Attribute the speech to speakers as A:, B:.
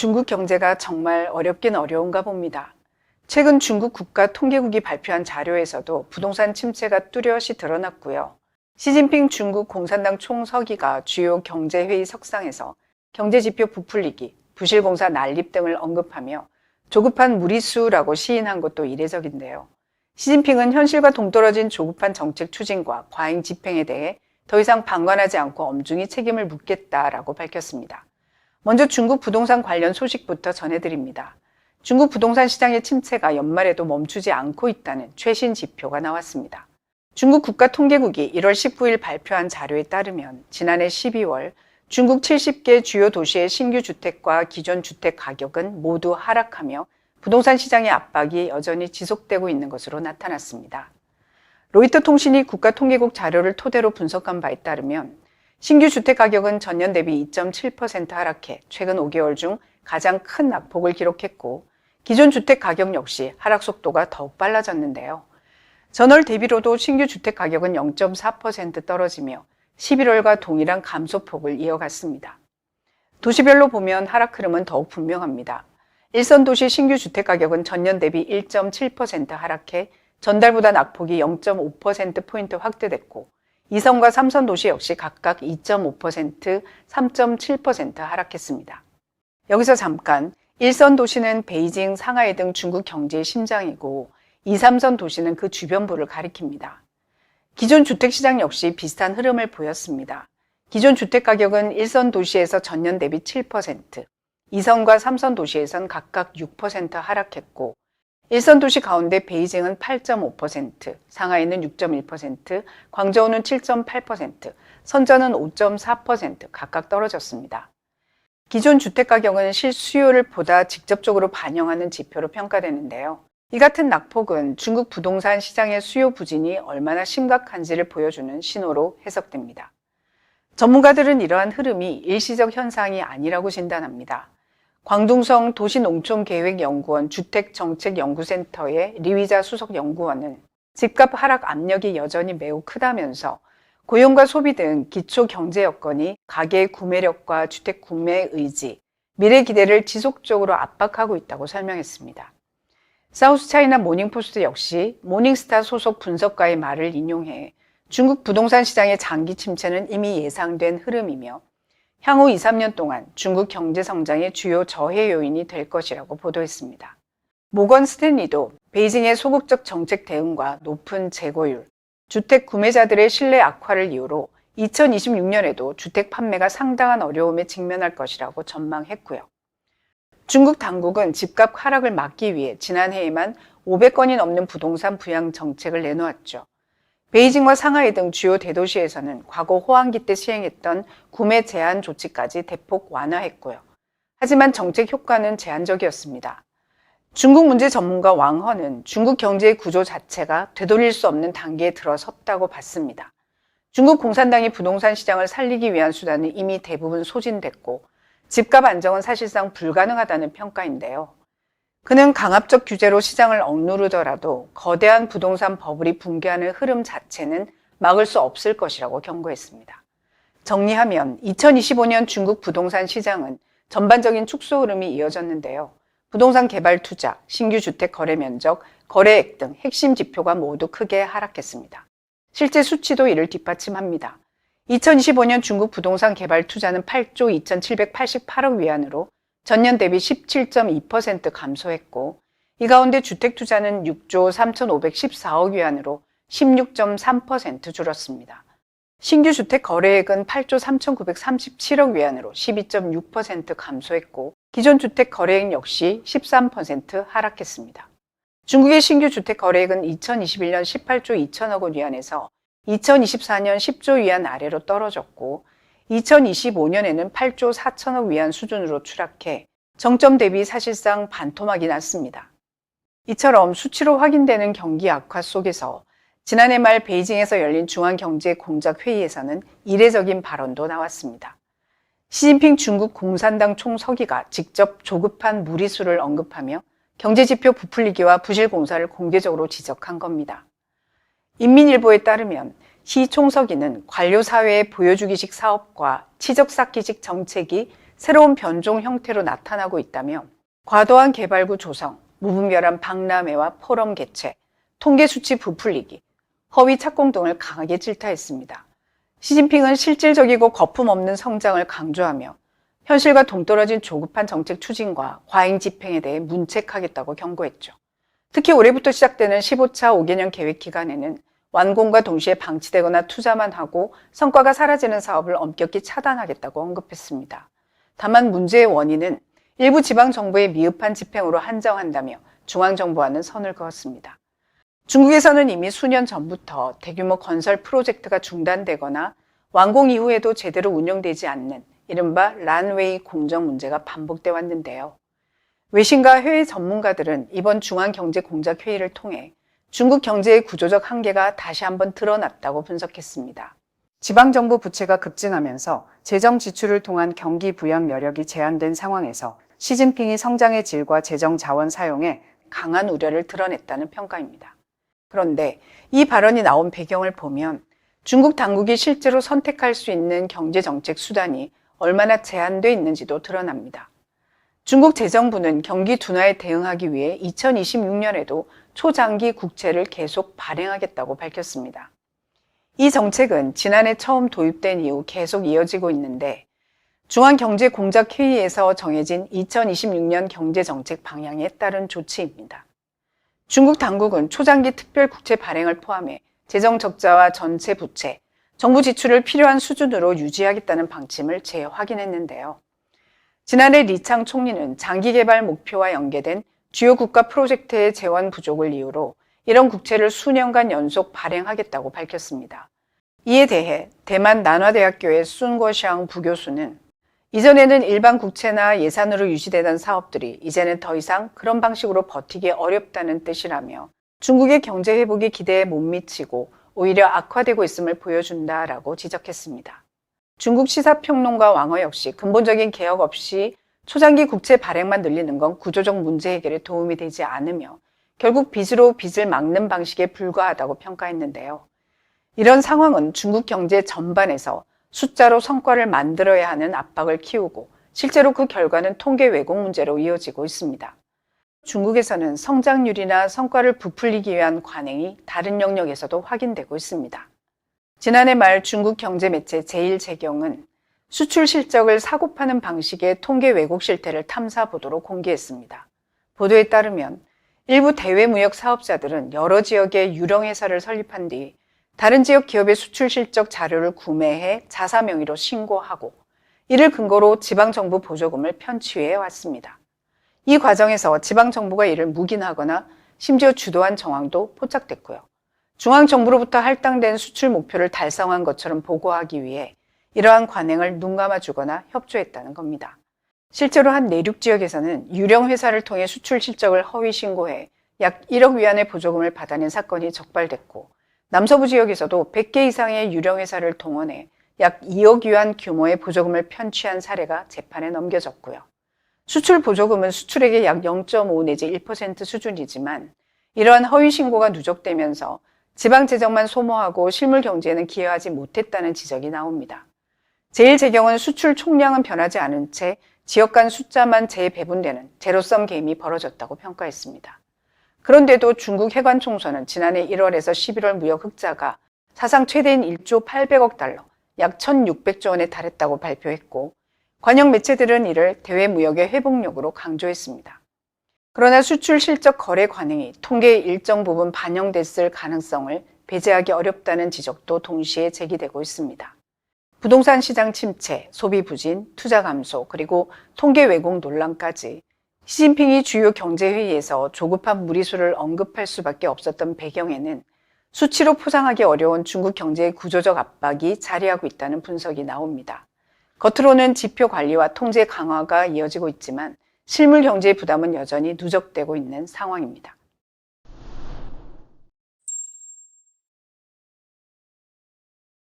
A: 중국 경제가 정말 어렵긴 어려운가 봅니다. 최근 중국 국가통계국이 발표한 자료에서도 부동산 침체가 뚜렷이 드러났고요. 시진핑 중국 공산당 총서기가 주요 경제회의 석상에서 경제지표 부풀리기, 부실공사 난립 등을 언급하며 조급한 무리수라고 시인한 것도 이례적인데요. 시진핑은 현실과 동떨어진 조급한 정책 추진과 과잉 집행에 대해 더 이상 방관하지 않고 엄중히 책임을 묻겠다라고 밝혔습니다. 먼저 중국 부동산 관련 소식부터 전해드립니다. 중국 부동산 시장의 침체가 연말에도 멈추지 않고 있다는 최신 지표가 나왔습니다. 중국 국가통계국이 1월 19일 발표한 자료에 따르면 지난해 12월 중국 70개 주요 도시의 신규 주택과 기존 주택 가격은 모두 하락하며 부동산 시장의 압박이 여전히 지속되고 있는 것으로 나타났습니다. 로이터 통신이 국가통계국 자료를 토대로 분석한 바에 따르면 신규 주택 가격은 전년 대비 2.7% 하락해 최근 5개월 중 가장 큰 낙폭을 기록했고 기존 주택 가격 역시 하락 속도가 더욱 빨라졌는데요. 전월 대비로도 신규 주택 가격은 0.4% 떨어지며 11월과 동일한 감소폭을 이어갔습니다. 도시별로 보면 하락 흐름은 더욱 분명합니다. 일선 도시 신규 주택 가격은 전년 대비 1.7% 하락해 전달보다 낙폭이 0.5%포인트 확대됐고 2선과 3선 도시 역시 각각 2.5%, 3.7% 하락했습니다. 여기서 잠깐 1선 도시는 베이징, 상하이 등 중국 경제의 심장이고 2, 3선 도시는 그 주변부를 가리킵니다. 기존 주택시장 역시 비슷한 흐름을 보였습니다. 기존 주택 가격은 1선 도시에서 전년 대비 7%, 2선과 3선 도시에선 각각 6% 하락했고 1선 도시 가운데 베이징은 8.5%, 상하이는 6.1%, 광저우는 7.8%, 선전은 5.4% 각각 떨어졌습니다. 기존 주택 가격은 실수요를 보다 직접적으로 반영하는 지표로 평가되는데요. 이 같은 낙폭은 중국 부동산 시장의 수요 부진이 얼마나 심각한지를 보여주는 신호로 해석됩니다. 전문가들은 이러한 흐름이 일시적 현상이 아니라고 진단합니다. 광둥성 도시농촌계획연구원 주택정책연구센터의 리위자 수석연구원은 집값 하락 압력이 여전히 매우 크다면서 고용과 소비 등 기초 경제 여건이 가계의 구매력과 주택 구매 의지, 미래 기대를 지속적으로 압박하고 있다고 설명했습니다. 사우스차이나 모닝포스트 역시 모닝스타 소속 분석가의 말을 인용해 중국 부동산 시장의 장기 침체는 이미 예상된 흐름이며 향후 2, 3년 동안 중국 경제 성장의 주요 저해 요인이 될 것이라고 보도했습니다. 모건 스탠리도 베이징의 소극적 정책 대응과 높은 재고율, 주택 구매자들의 신뢰 악화를 이유로 2026년에도 주택 판매가 상당한 어려움에 직면할 것이라고 전망했고요. 중국 당국은 집값 하락을 막기 위해 지난해에만 500건이 넘는 부동산 부양 정책을 내놓았죠. 베이징과 상하이 등 주요 대도시에서는 과거 호황기 때 시행했던 구매 제한 조치까지 대폭 완화했고요. 하지만 정책 효과는 제한적이었습니다. 중국 문제 전문가 왕허는 중국 경제의 구조 자체가 되돌릴 수 없는 단계에 들어섰다고 봤습니다. 중국 공산당이 부동산 시장을 살리기 위한 수단은 이미 대부분 소진됐고 집값 안정은 사실상 불가능하다는 평가인데요. 그는 강압적 규제로 시장을 억누르더라도 거대한 부동산 버블이 붕괴하는 흐름 자체는 막을 수 없을 것이라고 경고했습니다. 정리하면 2025년 중국 부동산 시장은 전반적인 축소 흐름이 이어졌는데요. 부동산 개발 투자, 신규 주택 거래 면적, 거래액 등 핵심 지표가 모두 크게 하락했습니다. 실제 수치도 이를 뒷받침합니다. 2025년 중국 부동산 개발 투자는 8조 2,788억 위안으로 전년 대비 17.2% 감소했고 이 가운데 주택 투자는 6조 3,514억 위안으로 16.3% 줄었습니다. 신규 주택 거래액은 8조 3,937억 위안으로 12.6% 감소했고 기존 주택 거래액 역시 13% 하락했습니다. 중국의 신규 주택 거래액은 2021년 18조 2천억 원 위안에서 2024년 10조 위안 아래로 떨어졌고 2025년에는 8조 4천억 위안 수준으로 추락해 정점 대비 사실상 반토막이 났습니다. 이처럼 수치로 확인되는 경기 악화 속에서 지난해 말 베이징에서 열린 중앙경제공작회의에서는 이례적인 발언도 나왔습니다. 시진핑 중국 공산당 총서기가 직접 조급한 무리수를 언급하며 경제지표 부풀리기와 부실공사를 공개적으로 지적한 겁니다. 인민일보에 따르면 시 총서기는 관료사회의 보여주기식 사업과 치적쌓기식 정책이 새로운 변종 형태로 나타나고 있다며 과도한 개발구 조성, 무분별한 박람회와 포럼 개최, 통계 수치 부풀리기, 허위 착공 등을 강하게 질타했습니다. 시진핑은 실질적이고 거품 없는 성장을 강조하며 현실과 동떨어진 조급한 정책 추진과 과잉 집행에 대해 문책하겠다고 경고했죠. 특히 올해부터 시작되는 15차 5개년 계획 기간에는 완공과 동시에 방치되거나 투자만 하고 성과가 사라지는 사업을 엄격히 차단하겠다고 언급했습니다. 다만 문제의 원인은 일부 지방정부의 미흡한 집행으로 한정한다며 중앙정부와는 선을 그었습니다. 중국에서는 이미 수년 전부터 대규모 건설 프로젝트가 중단되거나 완공 이후에도 제대로 운영되지 않는 이른바 란웨이 공정 문제가 반복돼 왔는데요. 외신과 해외 전문가들은 이번 중앙경제공작회의를 통해 중국 경제의 구조적 한계가 다시 한번 드러났다고 분석했습니다. 지방정부 부채가 급증하면서 재정 지출을 통한 경기 부양 여력이 제한된 상황에서 시진핑이 성장의 질과 재정 자원 사용에 강한 우려를 드러냈다는 평가입니다. 그런데 이 발언이 나온 배경을 보면 중국 당국이 실제로 선택할 수 있는 경제정책 수단이 얼마나 제한되어 있는지도 드러납니다. 중국 재정부는 경기 둔화에 대응하기 위해 2026년에도 초장기 국채를 계속 발행하겠다고 밝혔습니다. 이 정책은 지난해 처음 도입된 이후 계속 이어지고 있는데 중앙경제공작회의에서 정해진 2026년 경제정책 방향에 따른 조치입니다. 중국 당국은 초장기 특별국채 발행을 포함해 재정 적자와 전체 부채, 정부 지출을 필요한 수준으로 유지하겠다는 방침을 재확인했는데요. 지난해 리창 총리는 장기 개발 목표와 연계된 주요 국가 프로젝트의 재원 부족을 이유로 이런 국채를 수년간 연속 발행하겠다고 밝혔습니다. 이에 대해 대만 난화대학교의 순거샹 부교수는 이전에는 일반 국채나 예산으로 유지되던 사업들이 이제는 더 이상 그런 방식으로 버티기 어렵다는 뜻이라며 중국의 경제 회복이 기대에 못 미치고 오히려 악화되고 있음을 보여준다라고 지적했습니다. 중국 시사평론가 왕어 역시 근본적인 개혁 없이 초장기 국채 발행만 늘리는 건 구조적 문제 해결에 도움이 되지 않으며 결국 빚으로 빚을 막는 방식에 불과하다고 평가했는데요. 이런 상황은 중국 경제 전반에서 숫자로 성과를 만들어야 하는 압박을 키우고 실제로 그 결과는 통계 왜곡 문제로 이어지고 있습니다. 중국에서는 성장률이나 성과를 부풀리기 위한 관행이 다른 영역에서도 확인되고 있습니다. 지난해 말 중국 경제 매체 제일제경은 수출 실적을 사고 파는 방식의 통계 왜곡 실태를 탐사 보도로 공개했습니다. 보도에 따르면 일부 대외 무역 사업자들은 여러 지역의 유령 회사를 설립한 뒤 다른 지역 기업의 수출 실적 자료를 구매해 자사 명의로 신고하고 이를 근거로 지방정부 보조금을 편취해 왔습니다. 이 과정에서 지방정부가 이를 묵인하거나 심지어 주도한 정황도 포착됐고요. 중앙정부로부터 할당된 수출 목표를 달성한 것처럼 보고하기 위해 이러한 관행을 눈감아주거나 협조했다는 겁니다. 실제로 한 내륙 지역에서는 유령 회사를 통해 수출 실적을 허위 신고해 약 1억 위안의 보조금을 받아낸 사건이 적발됐고 남서부 지역에서도 100개 이상의 유령 회사를 동원해 약 2억 위안 규모의 보조금을 편취한 사례가 재판에 넘겨졌고요. 수출 보조금은 수출액의 약 0.5 내지 1% 수준이지만 이러한 허위 신고가 누적되면서 지방 재정만 소모하고 실물 경제에는 기여하지 못했다는 지적이 나옵니다. 제일제경은 수출 총량은 변하지 않은 채 지역 간 숫자만 재배분되는 제로섬 게임이 벌어졌다고 평가했습니다. 그런데도 중국 해관총서는 지난해 1월에서 11월 무역 흑자가 사상 최대인 1조 800억 달러, 약 1,600조 원에 달했다고 발표했고 관영 매체들은 이를 대외 무역의 회복력으로 강조했습니다. 그러나 수출 실적 거래 관행이 통계의 일정 부분 반영됐을 가능성을 배제하기 어렵다는 지적도 동시에 제기되고 있습니다. 부동산 시장 침체, 소비 부진, 투자 감소, 그리고 통계 왜곡 논란까지 시진핑이 주요 경제회의에서 조급한 무리수를 언급할 수밖에 없었던 배경에는 수치로 포장하기 어려운 중국 경제의 구조적 압박이 자리하고 있다는 분석이 나옵니다. 겉으로는 지표 관리와 통제 강화가 이어지고 있지만 실물 경제의 부담은 여전히 누적되고 있는 상황입니다.